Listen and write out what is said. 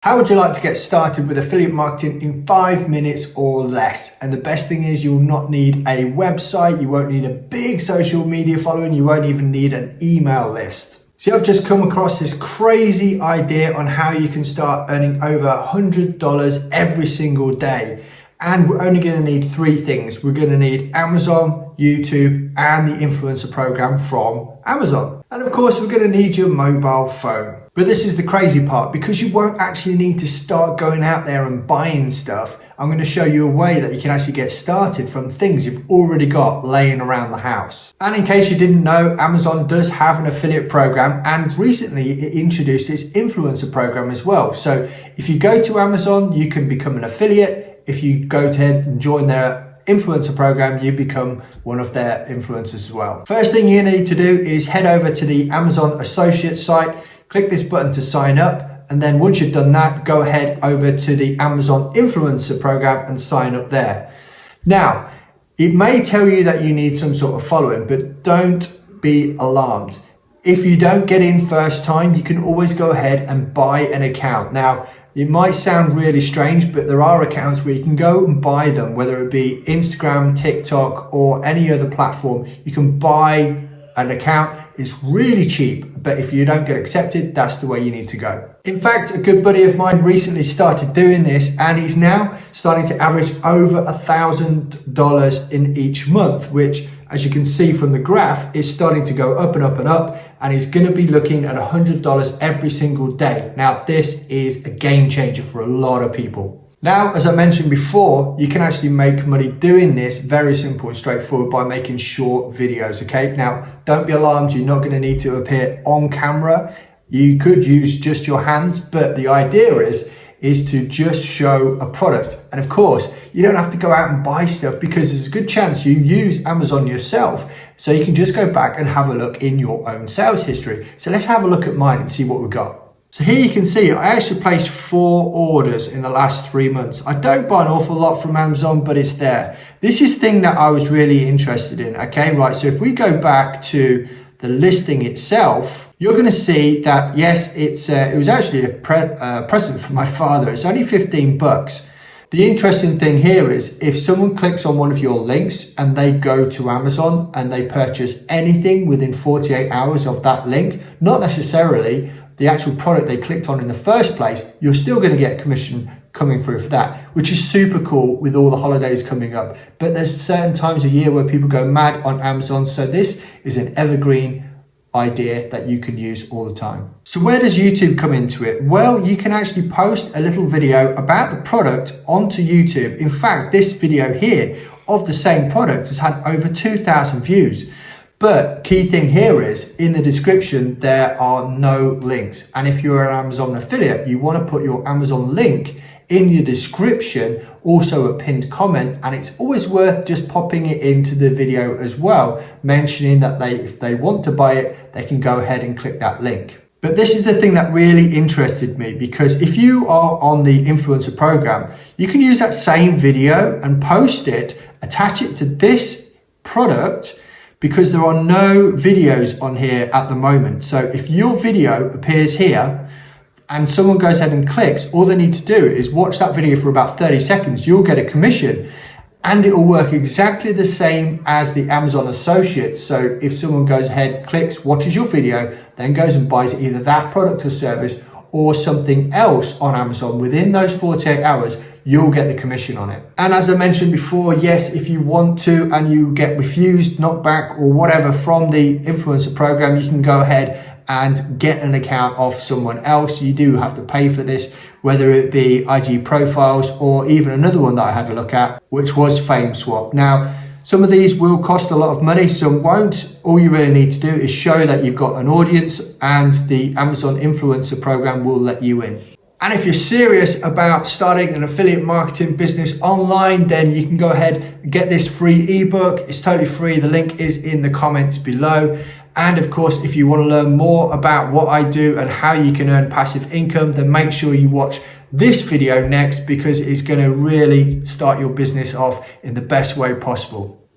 How would you like to get started with affiliate marketing in 5 minutes or less? And the best thing is you'll not need a website, you won't need a big social media following, you won't even need an email list. See, I've just come across this crazy idea on how you can start earning over $100 every single day. And we're only going to need 3 things. We're going to need Amazon, YouTube, and the influencer program from Amazon. And of course, we're going to need your mobile phone. But this is the crazy part, because you won't actually need to start going out there and buying stuff. I'm going to show you a way that you can actually get started from things you've already got laying around the house. And in case you didn't know, Amazon does have an affiliate program, and recently it introduced its influencer program as well. So if you go to Amazon, you can become an affiliate. If you go ahead and join their influencer program, you become one of their influencers as well. First thing you need to do is head over to the Amazon Associates site, click this button to sign up, and then once you've done that, go ahead over to the Amazon Influencer program and sign up there. Now, it may tell you that you need some sort of following, but don't be alarmed. If you don't get in first time, you can always go ahead and buy an account. Now, it might sound really strange, but there are accounts where you can go and buy them, whether it be Instagram, TikTok, or any other platform. You can buy an account. It's really cheap, but if you don't get accepted, that's the way you need to go. In fact, a good buddy of mine recently started doing this, and he's now starting to average over $1,000 in each month, which, as you can see from the graph, is starting to go up and up and up, and he's going to be looking at $100 every single day. Now, this is a game changer for a lot of people. Now, as I mentioned before, you can actually make money doing this very simple and straightforward by making short videos, okay? Now, don't be alarmed, you're not going to need to appear on camera. You could use just your hands, but the idea is to just show a product. And of course, you don't have to go out and buy stuff, because there's a good chance you use Amazon yourself. So you can just go back and have a look in your own sales history. So let's have a look at mine and see what we've got. So here you can see I actually placed 4 orders in the last 3 months. I don't buy an awful lot from Amazon, but it's there. This is the thing that I was really interested in. Okay, right. So if we go back to the listing itself, you're going to see that, yes, it was actually a present from my father. It's only 15 bucks. The interesting thing here is if someone clicks on one of your links and they go to Amazon and they purchase anything within 48 hours of that link, not necessarily the actual product they clicked on in the first place, you're still going to get a commission coming through for that, which is super cool with all the holidays coming up. But there's certain times of year where people go mad on Amazon. So this is an evergreen idea that you can use all the time. So where does YouTube come into it? Well, you can actually post a little video about the product onto YouTube. In fact, this video here of the same product has had over 2,000 views. But key thing here is in the description, there are no links. And if you're an Amazon affiliate, you want to put your Amazon link in your description, also a pinned comment. And it's always worth just popping it into the video as well, mentioning that if they want to buy it, they can go ahead and click that link. But this is the thing that really interested me, because if you are on the influencer program, you can use that same video and post it, attach it to this product, because there are no videos on here at the moment. So if your video appears here and someone goes ahead and clicks, all they need to do is watch that video for about 30 seconds. You'll get a commission, and it will work exactly the same as the Amazon Associates. So if someone goes ahead, clicks, watches your video, then goes and buys either that product or service or something else on Amazon within those 48 hours, you'll get the commission on it. And as I mentioned before, yes, if you want to and you get refused, knocked back or whatever from the influencer program, you can go ahead and get an account off someone else. You do have to pay for this, whether it be IG profiles or even another one that I had a look at, which was FameSwap. Now, some of these will cost a lot of money, some won't. All you really need to do is show that you've got an audience, and the Amazon influencer program will let you in. And if you're serious about starting an affiliate marketing business online, then you can go ahead and get this free ebook. It's totally free. The link is in the comments below. And of course, if you want to learn more about what I do and how you can earn passive income, then make sure you watch this video next, because it's going to really start your business off in the best way possible.